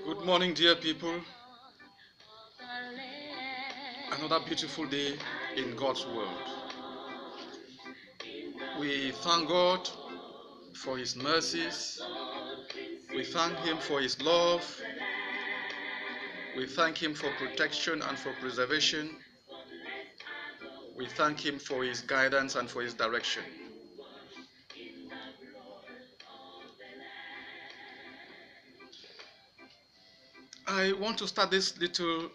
Good morning, dear people. Another beautiful day in God's world. We thank God for His mercies. We thank Him for His love. We thank Him for protection and for preservation. We thank Him for His guidance and for His direction. I want to start this little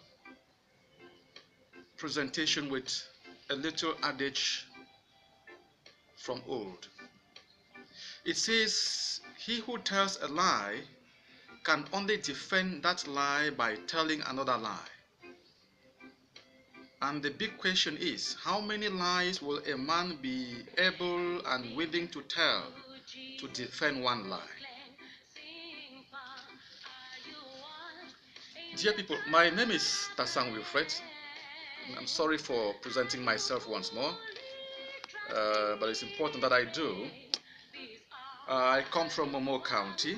presentation with a little adage from old. It says, "He who tells a lie can only defend that lie by telling another lie." And the big question is, how many lies will a man be able and willing to tell to defend one lie? Dear people, my name is Tassang Wilfred. I'm sorry for presenting myself once more, but it's important that I do. I come from Momo County,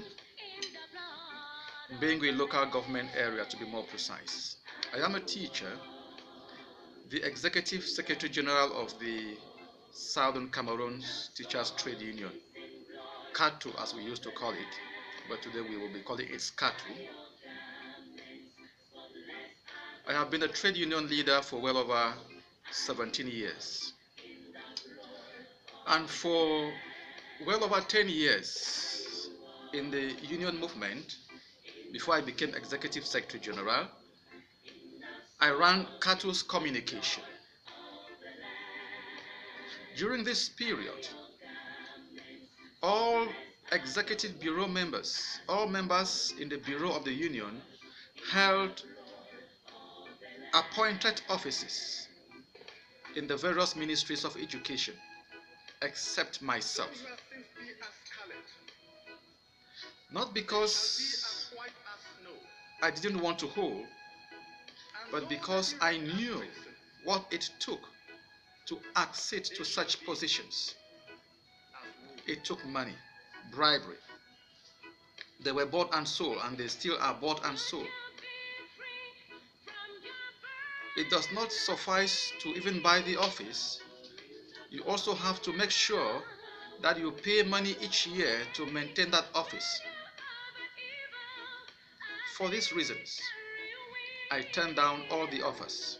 Bengui local government area to be more precise. I am a teacher, the Executive Secretary General of the Southern Cameroon's Teachers Trade Union, CATU as we used to call it, but today we will be calling it SCACUF. I have been a trade union leader for well over 17 years. And for well over 10 years in the union movement, before I became Executive Secretary General, I ran CATU's communication. During this period, all Executive Bureau members, all members in the Bureau of the Union held appointed offices in the various ministries of education, except myself. Not because I didn't want to hold, but because I knew what it took to accede to such positions. It took money, bribery. They were bought and sold, and they still are bought and sold. It does not suffice to even buy the office. You also have to make sure that you pay money each year to maintain that office. For these reasons, I turned down all the offers.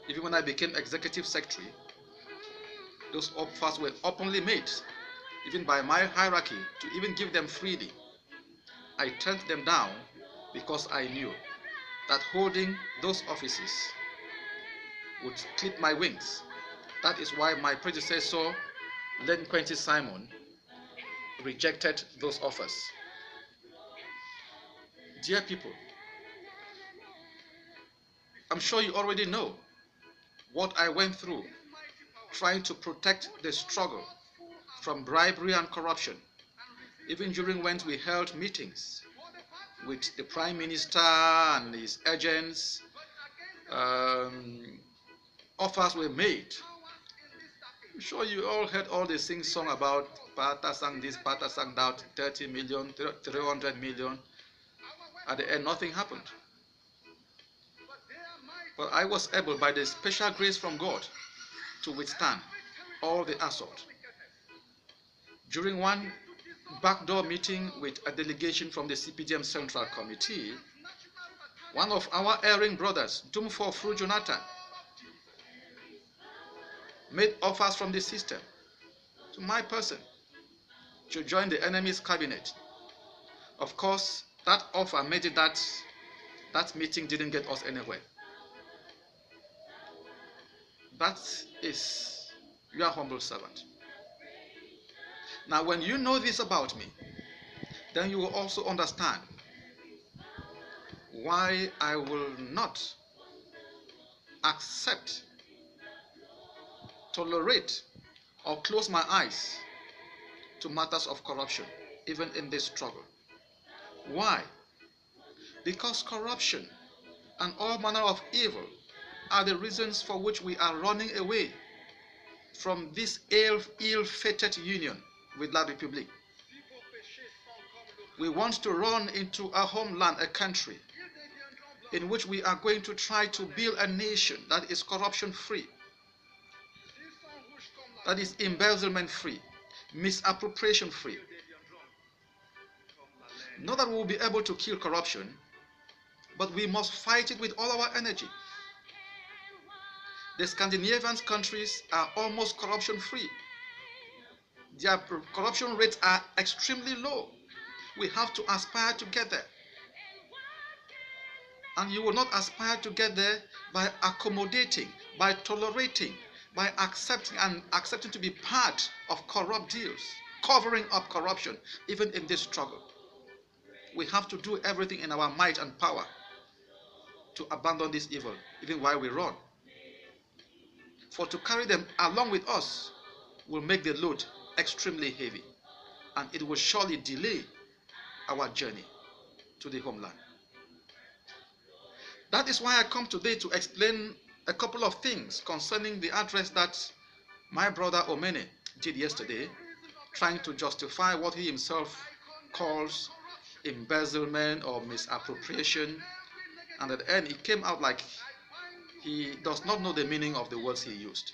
Even when I became Executive Secretary, those offers were openly made, even by my hierarchy, to even give them freely. I turned them down because I knew that holding those offices would clip my wings. That is why my predecessor, Len Quentin Simon, rejected those offers. Dear people, I'm sure you already know what I went through trying to protect the struggle from bribery and corruption, even during when we held meetings with the Prime Minister and his agents. Offers were made. I'm sure you all heard all the sing-song about Tassang this, Tassang that, 30 million, 300 million. At the end, nothing happened. But I was able, by the special grace from God, to withstand all the assault. During one backdoor meeting with a delegation from the CPDM Central Committee, one of our erring brothers, Dumfo Fru Jonathan, made offers from the system to my person to join the enemy's cabinet. Of course, that offer made it that meeting didn't get us anywhere. That is your humble servant. Now, when you know this about me, then you will also understand why I will not accept, tolerate, or close my eyes to matters of corruption, even in this struggle. Why? Because corruption and all manner of evil are the reasons for which we are running away from this ill-fated union with La République. We want to run into a homeland, a country, in which we are going to try to build a nation that is corruption-free, that is embezzlement-free, misappropriation-free. Not that we will be able to kill corruption, but we must fight it with all our energy. The Scandinavian countries are almost corruption-free. Their corruption rates are extremely low. We have to aspire to get there. And you will not aspire to get there by accommodating, by tolerating, by accepting to be part of corrupt deals, covering up corruption, even in this struggle. We have to do everything in our might and power to abandon this evil, even while we run. For to carry them along with us will make the load extremely heavy, and it will surely delay our journey to the homeland. That is why I come today to explain a couple of things concerning the address that my brother Omene did yesterday, trying to justify what he himself calls embezzlement or misappropriation, and at the end it came out like he does not know the meaning of the words he used.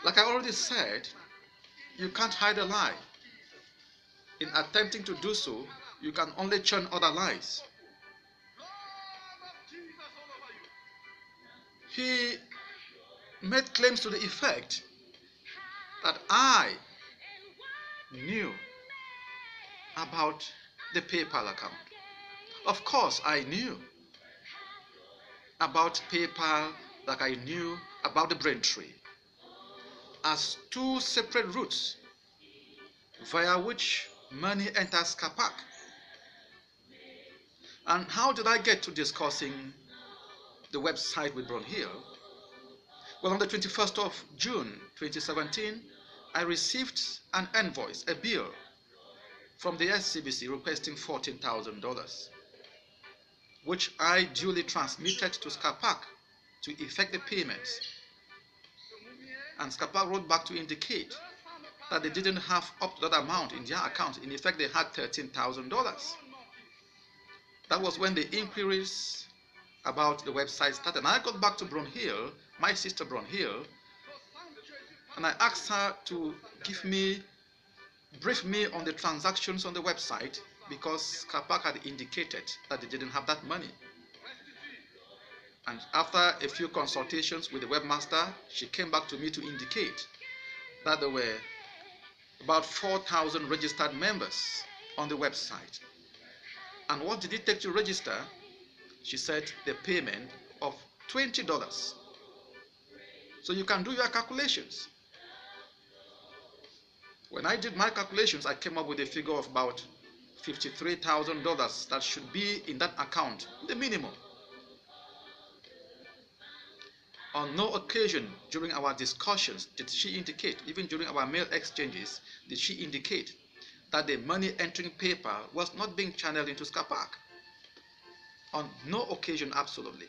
Like I already said, you can't hide a lie. In attempting to do so, you can only churn other lies. He made claims to the effect that I knew about the PayPal account. Of course, I knew about PayPal, like I knew about the Braintree, as two separate routes via which money enters SCACUF. And how did I get to discussing the website with Brunhill? Well, on the 21st of June 2017, I received an invoice, a bill from the SCBC requesting $14,000, which I duly transmitted to SCACUF to effect the payments. And SCACUF wrote back to indicate that they didn't have up to that amount in their account. In effect, they had $13,000. That was when the inquiries about the website started. And I got back to Brunhill, my sister Brunhill, and I asked her to brief me on the transactions on the website, because SCACUF had indicated that they didn't have that money. And after a few consultations with the webmaster, she came back to me to indicate that there were about 4,000 registered members on the website. And what did it take to register? She said the payment of $20. So you can do your calculations. When I did my calculations, I came up with a figure of about $53,000 that should be in that account, the minimum. On no occasion during our discussions did she indicate, even during our mail exchanges, did she indicate that the money entering PayPal was not being channeled into SCACUF. On no occasion, absolutely.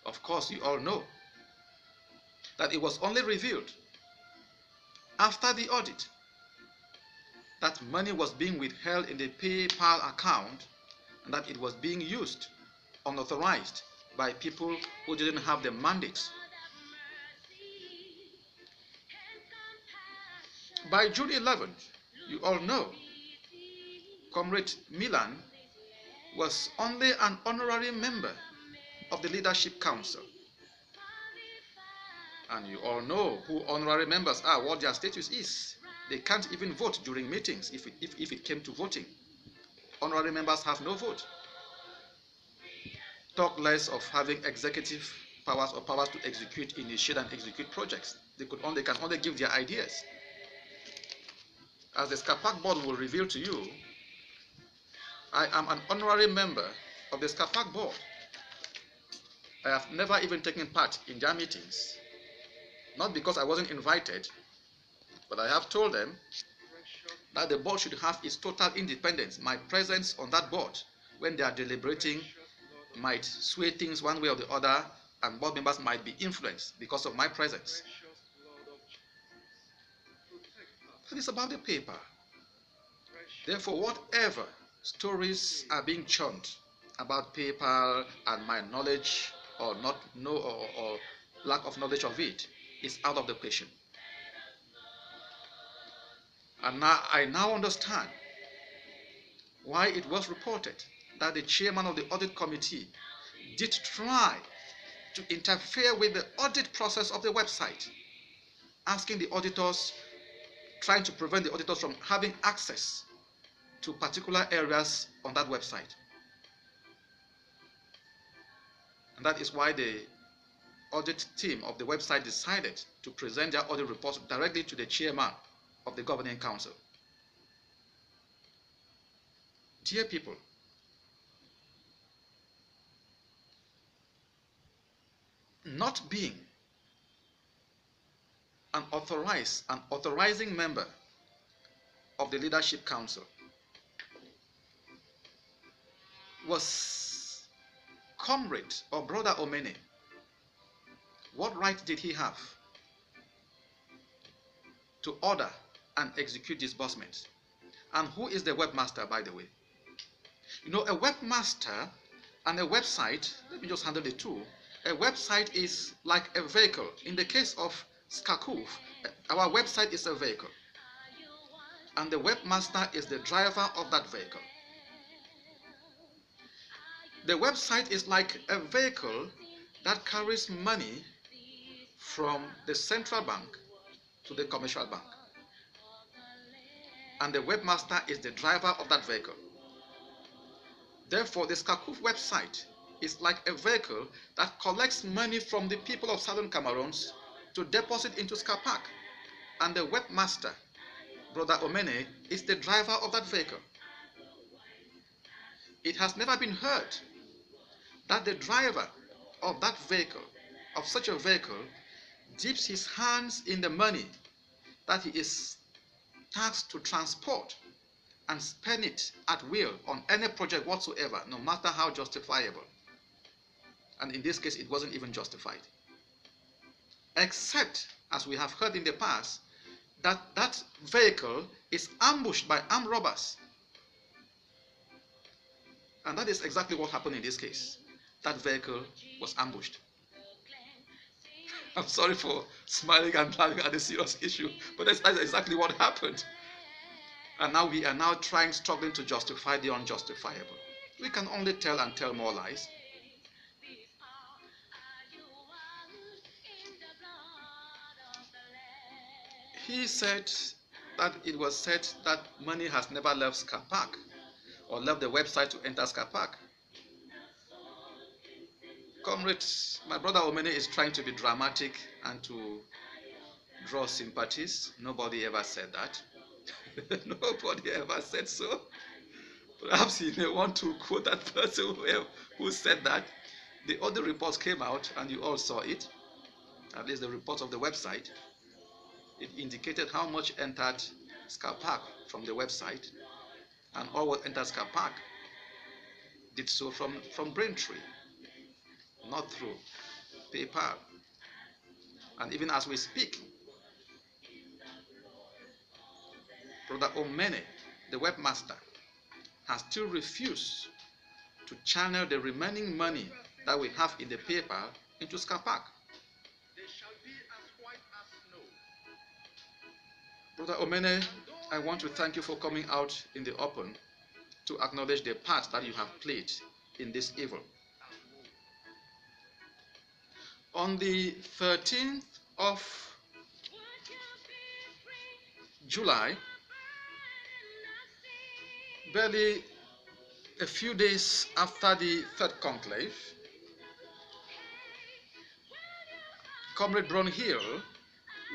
Of course, you all know that it was only revealed after the audit that money was being withheld in the PayPal account, and that it was being used unauthorized by people who didn't have the mandate. By June 11th, you all know, Comrade Milan was only an honorary member of the Leadership Council. And you all know who honorary members are, what their status is. They can't even vote during meetings if it came to voting. Honorary members have no vote. Talk less of having executive powers or powers to execute, initiate, and execute projects. They can only give their ideas. As the SCACUF board will reveal to you, I am an honorary member of the SCACUF board. I have never even taken part in their meetings. Not because I wasn't invited, but I have told them that the board should have its total independence. My presence on that board when they are deliberating might sway things one way or the other and board members might be influenced because of my presence. But it's about the paper. Therefore, whatever stories are being churned about PayPal and my knowledge or or lack of knowledge of it is out of the question. And now I understand why it was reported that the chairman of the audit committee did try to interfere with the audit process of the website, asking the auditors, trying to prevent the auditors from having access to particular areas on that website. And that is why the audit team of the website decided to present their audit reports directly to the chairman of the governing council. Dear people, not being an authorizing member of the leadership council was comrade or brother Omene. What right did he have to order and execute disbursements? And who is the webmaster, by the way? You know, a webmaster and a website, let me just handle the two. A website is like a vehicle. In the case of SCACUF, our website is a vehicle. And the webmaster is the driver of that vehicle. The website is like a vehicle that carries money from the central bank to the commercial bank. And the webmaster is the driver of that vehicle. Therefore, the SCACUF website is like a vehicle that collects money from the people of Southern Cameroons to deposit into SCAPAC. And the webmaster, Brother Omene, is the driver of that vehicle. It has never been heard that the driver of that vehicle, of such a vehicle, dips his hands in the money that he is tasked to transport and spend it at will on any project whatsoever, no matter how justifiable. And in this case, it wasn't even justified. Except, as we have heard in the past, that that vehicle is ambushed by armed robbers. And that is exactly what happened in this case. That vehicle was ambushed. I'm sorry for smiling and laughing at a serious issue, but that's exactly what happened. And now we are struggling to justify the unjustifiable. We can only tell and tell more lies. He said that it was said that money has never left SCAPAC or left the website to enter SCAPAC. Comrades, my brother Omene is trying to be dramatic and to draw sympathies. Nobody ever said that. Nobody ever said so. Perhaps he may want to quote that person who said that. The other reports came out and you all saw it. At least the report of the website. It indicated how much entered SCAPAC from the website, and all what entered SCAPAC did so from Braintree, not through PayPal. And even as we speak, Brother Omene, the webmaster, has still refused to channel the remaining money that we have in the PayPal into SCAPAC. Brother Omene, I want to thank you for coming out in the open to acknowledge the part that you have played in this evil. On the 13th of July, barely a few days after the third conclave, Comrade Brownhill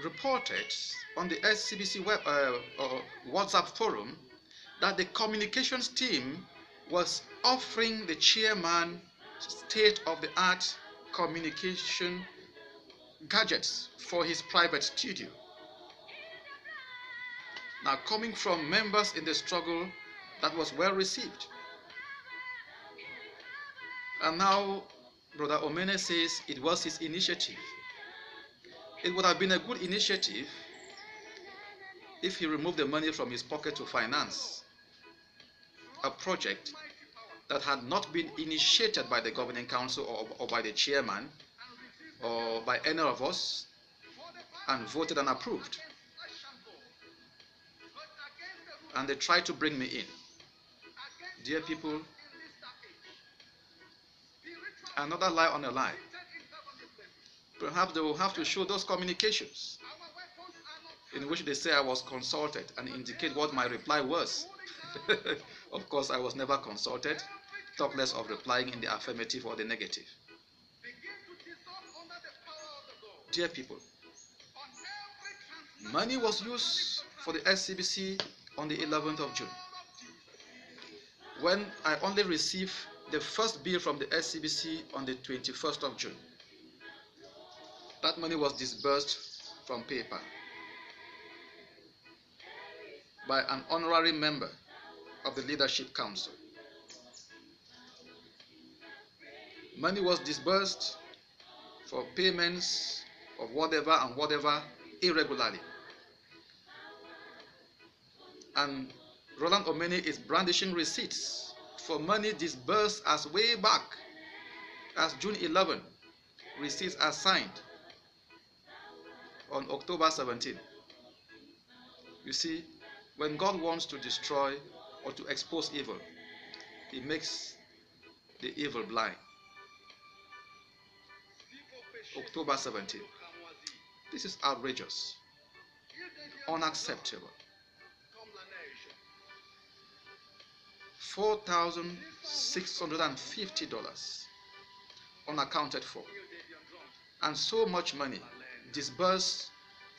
reported on the SCBC WhatsApp forum that the communications team was offering the chairman state-of-the-art communication gadgets for his private studio. Now, coming from members in the struggle, that was well received. And now Brother Omene says it was his initiative. It would have been a good initiative if he removed the money from his pocket to finance a project that had not been initiated by the governing council or by the chairman or by any of us and voted and approved. And they tried to bring me in. Dear people, another lie on a lie. Perhaps they will have to show those communications in which they say I was consulted and indicate what my reply was. Of course, I was never consulted, talk less of replying in the affirmative or the negative. Dear people, money was used for the SCBC on the 11th of June. When I only received the first bill from the SCBC on the 21st of June, that money was disbursed from paper by an honorary member of the Leadership Council. Money was disbursed for payments of whatever and whatever irregularly. And Roland Omene is brandishing receipts for money disbursed as way back as June 11. Receipts are signed on October 17. You see, when God wants to destroy or to expose evil, he makes the evil blind. October 17. This is outrageous, unacceptable. $4,650 unaccounted for, and so much money disbursed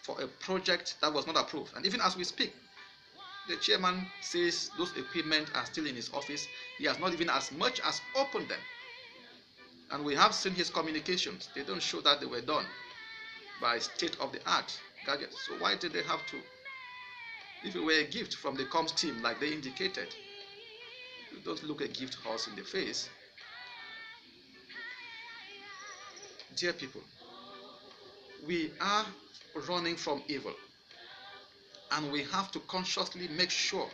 for a project that was not approved. And even as we speak, the chairman says those equipment are still in his office. He has not even as much as opened them. And we have seen his communications. They don't show that they were done by state-of-the-art gadgets. So why did they have to? If it were a gift from the comms team, like they indicated, you don't look a gift horse in the face. Dear people, we are running from evil, and we have to consciously make sure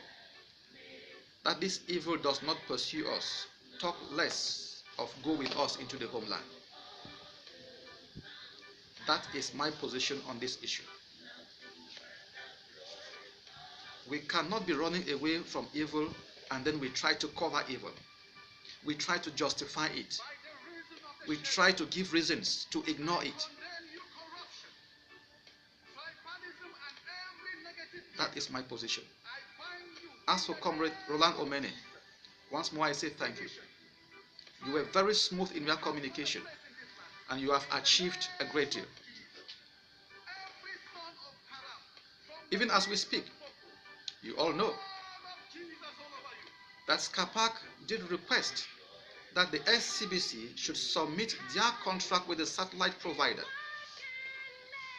that this evil does not pursue us, talk less of go with us into the homeland. That is my position on this issue. We cannot be running away from evil and then we try to cover evil. We try to justify it. We try to give reasons to ignore it. That is my position. As for Comrade Roland Omene, once more I say thank you. You were very smooth in your communication and you have achieved a great deal. Even as we speak, you all know that SCACUF did request that the SCBC should submit their contract with the satellite provider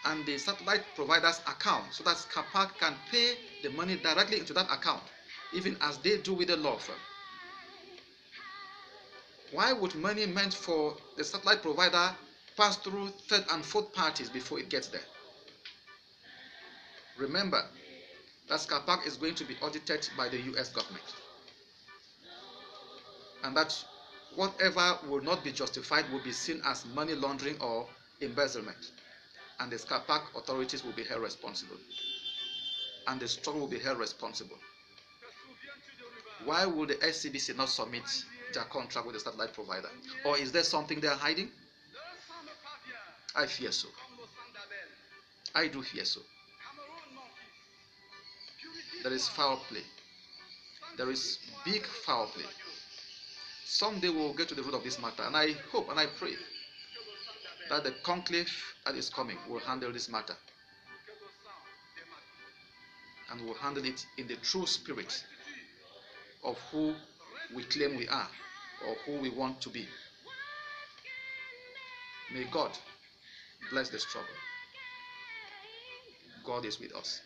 and the satellite provider's account so that SCACUF can pay the money directly into that account, even as they do with the law firm. Why would money meant for the satellite provider pass through third and fourth parties before it gets there? Remember that SCACUF is going to be audited by the US government, and that whatever will not be justified will be seen as money laundering or embezzlement, and the SCACUF authorities will be held responsible, and the strong will be held responsible. Why will the SCBC not submit their contract with the satellite provider? Or is there something they are hiding? I fear so. I do fear so. There is foul play. There is big foul play. Someday we will get to the root of this matter, and I hope and I pray that the conclave that is coming will handle this matter, and will handle it in the true spirit of who we claim we are or who we want to be. May God bless the struggle. God is with us.